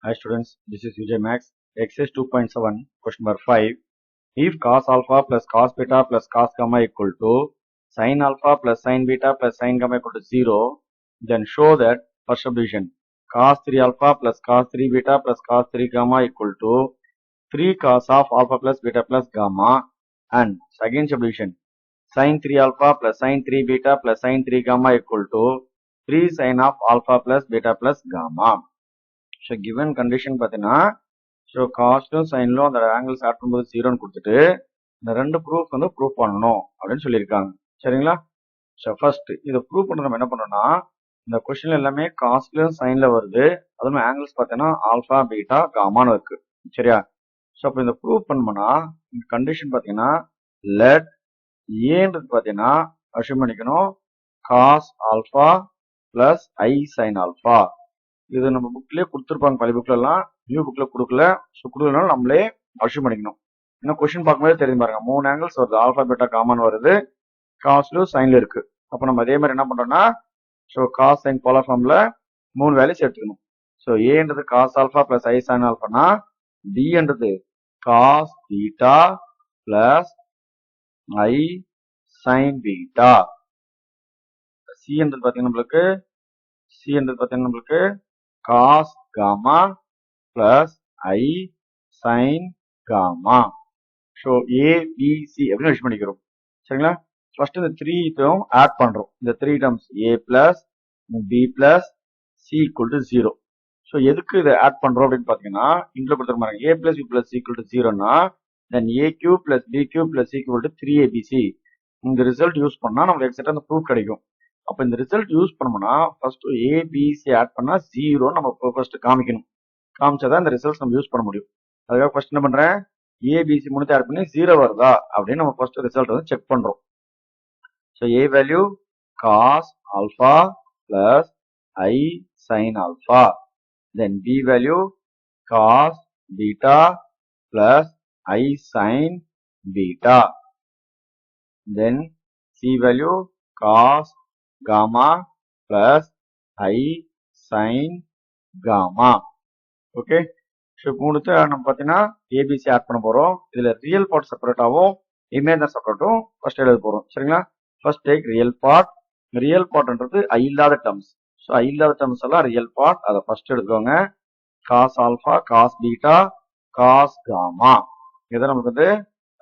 Hi students, this is Vijay Max. Exercise 2.7, question number 5. If cos alpha plus cos beta plus cos gamma equal to sin alpha plus sin beta plus sin gamma equal to 0, then show that first subdivision cos 3 alpha plus cos 3 beta plus cos 3 gamma equal to 3 cos of alpha plus beta plus gamma, and second subdivision sin 3 alpha plus sin 3 beta plus sin 3 gamma equal to 3 sin of alpha plus beta plus gamma. So given condition பார்த்தீங்கன்னா so காஸ்ட்டும் சைன்லும் அந்த angles add பண்ணும்போது ஜீரோன்னு கொடுத்துட்டு இந்த ரெண்டு proof வந்து proof பண்ணணும் அப்படின்னு சொல்லியிருக்காங்க. சரிங்களா? ஸோ ஃபர்ஸ்ட் இதை ப்ரூவ் பண்ண நம்ம என்ன பண்ணோம்னா, இந்த கொஸ்டின் எல்லாமே காஸ்ட்லயும் சைன்ல வருது. அதுவும் ஆங்கிள்ஸ் பார்த்தீங்கன்னா ஆல்ஃபா பீட்டா காமான்னு இருக்கு. சரியா? ஸோ அப்போ இந்த ப்ரூவ் பண்ணோம்னா இந்த கண்டிஷன் பார்த்தீங்கன்னா லெட் ஏன்றது பார்த்தீங்கன்னா அஷ்யூம் பண்ணிக்கணும் cos alpha plus I sign alpha. இது நம்ம புக்லயே கொடுத்துருப்பாங்க, பழைய புக்ல எல்லாம். நியூ புக்ல கொடுக்கல. ஸோ கொடுக்கலனாலும் நம்மளே அஷ்யூம் பண்ணிக்கணும். ஏன்னா கொஸ்டின் பார்க்கும்போது தெரியும் பாருங்க, 3 ஆங்கிள்ஸ் வருது, ஆல்பா பீட்டா காமன் வருது, காஸ்லயும் சைன்ல இருக்கு. அப்போ நம்ம அதே மாதிரி என்ன பண்றோம்னா, ஸோ காஸ் சைன் போலார் ஃபார்ம்ல 3 வேல்யூஸ் எடுத்துக்கணும். ஸோ ஏன்றது cos alpha plus I sign ஆல்பானா, பின்றது cos beta plus I sine beta, சின்றது பாத்தீங்கன்னா நம்மளுக்கு cos gamma plus I sin gamma. So A, B, C அப்படின்னு யூஸ் பண்ணிக்கிறோம். சரிங்களா? ஃபர்ஸ்ட் இந்த 3 டேர்ம் ஆட் பண்றோம். இந்த 3 terms A plus B plus C equal to 0. So எதுக்கு இதை ஆட் பண்றோம் அப்படின்னு பாத்தீங்கன்னா, இன்ட்ல கொடுத்துருப்பாங்க A plus B plus C equal to 0னா then A cube plus B cube plus C equal to 3ABC. இந்த ரிசல்ட் யூஸ் பண்ணா நமக்கு எக்ஸாக்டா அந்த ப்ரூஃப் கிடைக்கும். அப்ப இந்த ரிசல்ட் யூஸ் பண்ணோம்னா ஃபர்ஸ்ட் ஏபிசி ஆட் பண்ணா 0 நம்ம ஃபர்ஸ்ட் காமிக்கணும். காமிச்சாதான் இந்த ரிசல்ட்ஸ் நம்ம யூஸ் பண்ண முடியும். அதுக்காக ஃபர்ஸ்ட் என்ன பண்றேன், ஏபிசி மூணு ஆட் பண்ணி 0 வருதா அப்படின்னு நம்ம ஃபர்ஸ்ட் ரிசல்ட் வந்து செக் பண்றோம். So A value cos alpha plus I sine alpha, then B value cos beta plus I sine beta, then C value cos gamma plus I sin gamma. Okay, so மூணுத்து நம்ம பார்த்தீங்கன்னா ABC add பண்ண போறோம். இதுல real part செப்பரேட்டாகவும் imaginary செப்பரேட்டும் first எழுத போறோம். சரிங்களா? First take real part. Real பார்ட்ன்றது ஐ இல்லாத டேர்ம்ஸ். ஸோ ஐ இல்லாத டேர்ம்ஸ் எல்லாம் ரியல் பார்ட், அதை ஃபர்ஸ்ட் எடுத்துக்கோங்க. Cos alpha, cos beta, cos gamma, இதை நமக்கு வந்து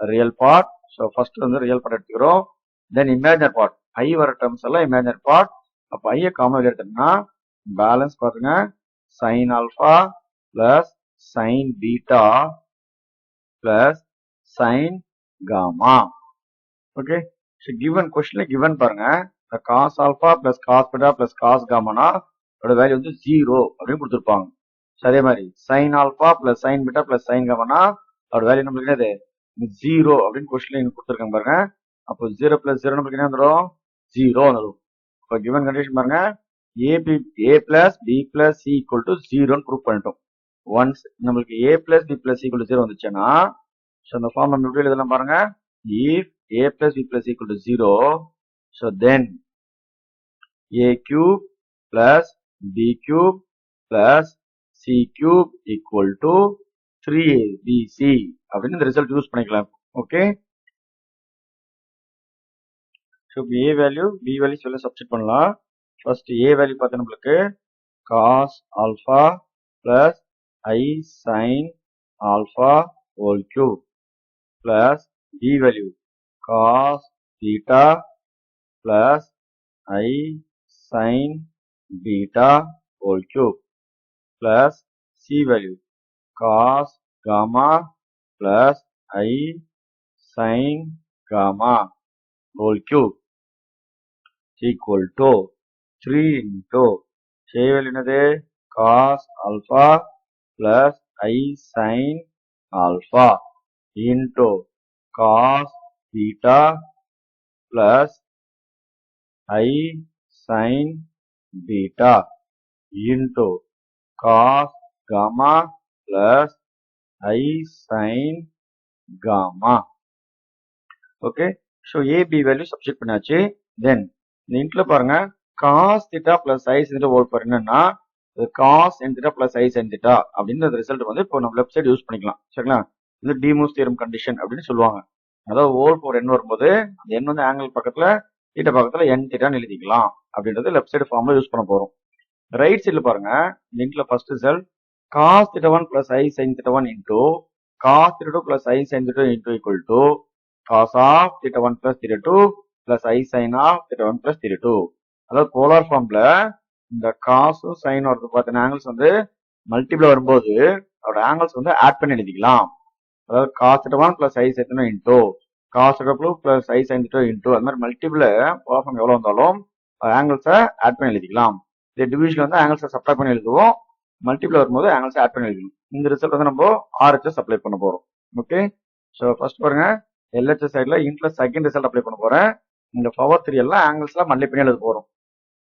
ரியல் பார்ட். ஸோ ஃபர்ஸ்ட் வந்து ரியல் பார்ட் எடுத்துக்கிறோம். தென் இமேஜினரி பார்ட், ஐ வர டேர்ம்ஸ் எல்லாம் இமேஜினரி பார்ட். அப்ப ஐய காமன் வெளியே எடுத்தோம்னா பேலன்ஸ் பாருங்க, sine alpha plus sine beta plus sine gamma. Okay, given கொஸ்டின்ல கிவன் பாருங்க, cos alpha plus cos beta plus cos காமானா அதோட வேல்யூ வந்து 0 அப்படின்னு கொடுத்துருப்பாங்க. அதே மாதிரி sine alpha plus sine beta plus sine காமானா அதோட வேல்யூ நம்மளுக்கு என்னது 0 அப்படின்னு கொஸ்டின்ல கொடுத்துருக்காங்க பாருங்க. அப்போ 0 பிளஸ் 0 நம்மளுக்கு என்ன வந்துடும், 0 வந்துடும். இப்போ கிவன் கண்டிஷன் பாருங்க, a plus b plus c equal to 0ன்னு ப்ரூவ் பண்ணிட்டோம். ஒன்ஸ் நம்மளுக்கு a plus b plus c equal to 0 வந்துச்சுன்னா, ஸோ அந்த ஃபார்ம் நம்ம எப்படி எழுதலாம் பாருங்க, if a plus b plus c equal to 0, so then a cube plus b cube plus c cube equal to 3abc அப்படின்னு இந்த result use பண்ணிக்கலாம். Okay, so A value B value சொல்லி substitute பண்ணலாம். First A value பார்த்தா நம்மளுக்கு cos alpha plus I sine alpha whole cube plus B value cos beta plus I sine beta whole cube plus C value cos gamma plus I sign gamma whole cube equal to 3 into a value என்னது cos alpha plus I sin alpha into cos beta plus I sin beta into cos gamma plus I sin gamma. Okay, so a b value substitute பண்ணாச்சு. Then இந்த இன்ட்ல பாருங்க, cos theta plus ஐ theta whole power என்னன்னா cos N theta plus I sine theta அப்படின்ற result வந்து இப்போ நம்ம left side use பண்ணிக்கலாம். சரிங்களா? இது டிமூஸ் தியரம் கண்டிஷன் அப்படின்னு சொல்லுவாங்க. அதாவது ஓல் ஃபோர் என் வரும்போது அந்த என் வந்து ஆங்கிள் பக்கத்துல தீட்டா பக்கத்துல என் தீட்டான்னு எழுதிக்கலாம் அப்படின்றது லெஃப்ட் சைடு ஃபார்ம்ல யூஸ் பண்ண போறோம். ரைட் சைடுல பாருங்க, இன்ட்ல first result cos theta 1 plus I sin theta 1 into cos theta 2 plus I sin theta 2 into equal to cos of theta 1 plus theta 2 plus I sin of theta 1 plus theta 2. அதாவது polar ஃபார்ம்ல இந்த காசும் sign வரது பார்த்தீங்கன்னா angles வந்து multiple வரும்போது அதோட angles வந்து ஆட் பண்ணி எழுதிக்கலாம். அதாவது cos theta 1 plus I sin theta 2 into cos theta 2 plus I sin theta 2 into அது மாதிரி மல்டிபிள் போலார் ஃபார்ம் எவ்வளவு வந்தாலும் ஆங்கிள்ஸை ஆட் பண்ணி எழுதிக்கலாம். இந்த டிவிஷன் வந்து ஆங்கிள்ஸை சப்ளை பண்ணி எழுதுவோம். மல்டிபிள் வரும்போது ஆங்கிள்ஸ் ஆட் பண்ணி எழுதணும். இந்த ரிசல்ட் வந்து நம்ம RHS அப்ளை பண்ண போறோம். ஓகே, ஸோ ஃபர்ஸ்ட் பாருங்க LHS சைட்ல இன்ட்ல செகண்ட் ரிசல்ட் அப்ளை பண்ண போறேன். இந்த பவர் 3 எல்லாம் ஆங்கிள்ஸ்ல மல்டிபிள் பண்ணி எழுத போறோம்.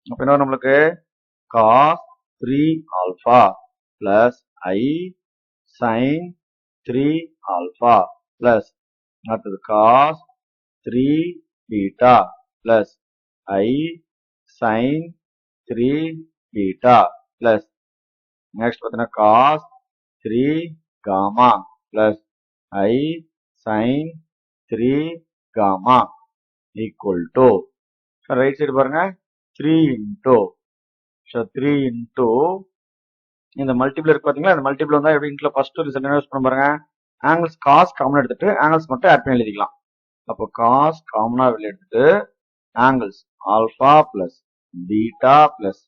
அப்ப என்ன நம்மளுக்கு cos 3 alpha plus I sin 3 alpha plus அடுத்தது cos 3 beta plus I sin 3 beta plus next பார்த்தீங்கன்னா cos 3 gamma plus I sin 3 gamma equal to right side பாருங்க 3 இன்டூ 3 இன்டூ இந்த மல்டிபிள் இருக்கு பாத்தீங்களா, இந்த மல்டிபிள் வந்தா எப்படி இன்ட்ல ஃபர்ஸ்ட் ரிசல்ட் என்ன யூஸ் பண்ண பாருங்க, ஆங்கிள்ஸ் காஸ் காமன் எடுத்துட்டு ஆங்கிள்ஸ் மட்டும் ஆட் பண்ணி எழுதிக்கலாம். அப்போ காஸ் காமனா வெளியே எடுத்துட்டு angles alpha plus beta plus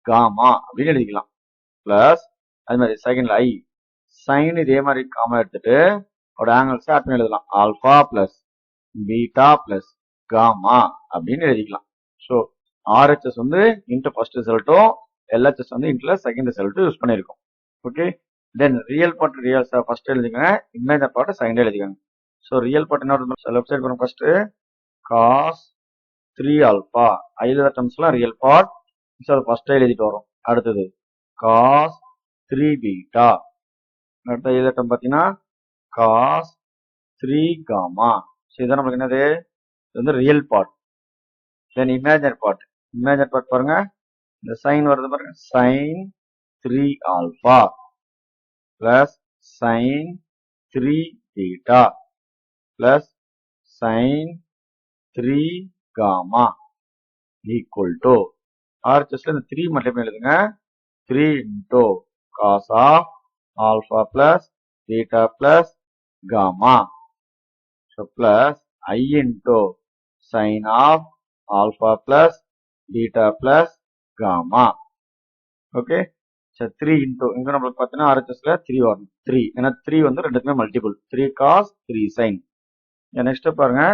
gamma அப்படின்னு எழுதிக்கலாம். பிளஸ் அது மாதிரி செகண்ட்ல ஐ சைன் இதே மாதிரி காமா எடுத்துட்டு ஒரு ஆங்கிள்ஸ் ஆட் பண்ணி எழுதலாம். Alpha plus beta plus gamma அப்படின்னு எழுதிக்கலாம். ஸோ RHS வந்து இன்ட்டு ஃபர்ஸ்ட் ரிசல்ட்டும் LHS வந்து இன்ட்ல செகண்ட் ரிசல்ட்டும் யூஸ் பண்ணியிருக்கோம். Okay, then real part real first எழுதிக்கங்க, இமேஜினரி பார்ட் செகண்ட் எழுதிக்கங்க. ஸோ ரியல் பார்ட் என்ன வருது, லெஃப்ட் சைடு பாருங்க ஃபர்ஸ்ட் காஸ் 3 ஆல்பா ஐல டர்ம்ஸ்லாம் ரியல் பார்ட், ஸோ அது ஃபர்ஸ்ட் எழுதிட்டு வரும். அடுத்தது காஸ் 3 பீட்டா, அடுத்த ஐல டர்ம் பார்த்தீங்கன்னா காஸ் 3 காமா. ஸோ இதான் நம்மளுக்கு என்னது, இது வந்து real part. Then imaginary part பாருங்க, இந்த சைன் வருது பாருங்க, sine 3 alpha plus sine 3 beta plus sine 3 gamma equal to RHSல இந்த 3 மட்டும் எழுதுங்க, 3 into cos of alpha plus beta plus gamma. So plus I into sine of alpha plus beta plus gamma. Okay, so 3 into இங்க நம்மளுக்கு பார்த்தீங்கன்னா RHSல 3 வரும். 3 ஏன்னா 3 வந்து ரெண்டுக்குமே மல்டிபிள், 3 காஸ் 3 சைன். நெக்ஸ்ட் பாருங்க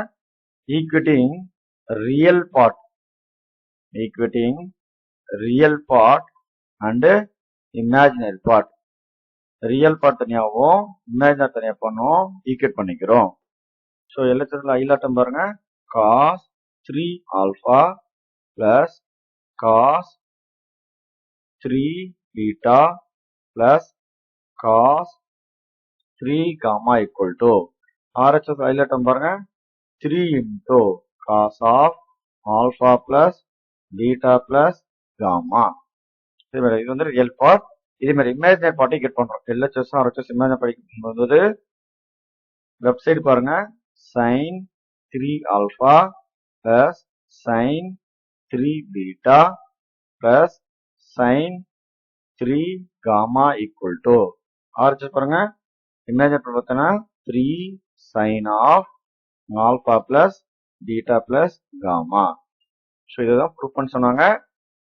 equating real part and imaginary part. Real part தனியாகவும் imaginary தனியாக பண்ணுவோம், ஈக்குவேட் பண்ணிக்கிறோம். ஸோ LHSல ஐலாட்டம் பாருங்க cos 3 alpha plus cos 3 beta plus cos 3 gamma equal to RHS ஐலாட்டம் பாருங்க 3 into cos of alpha plus beta plus gamma. இது வந்து ரியல் பார்ட். இதே மாதிரி இமேஜினரி பார்ட்டை கெட் பண்றோம். LHS RHS இமேஜினரி பார்ட் வந்தது லெஃப்ட் சைடு பாருங்க sin 3 alpha plus sin 3 beta plus sin 3 gamma equal to RHS பாருங்க இமேஜினரி பார்ட் பார்த்தீங்கன்னா 3 sin of alpha plus beta plus gamma. So இதுதான் prove பண்ண சொன்னாங்க.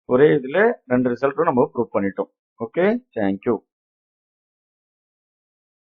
ஒரே இதுல 2 ரிசல்ட்டும் நம்ம ப்ரூவ் பண்ணிட்டோம். Okay, thank you.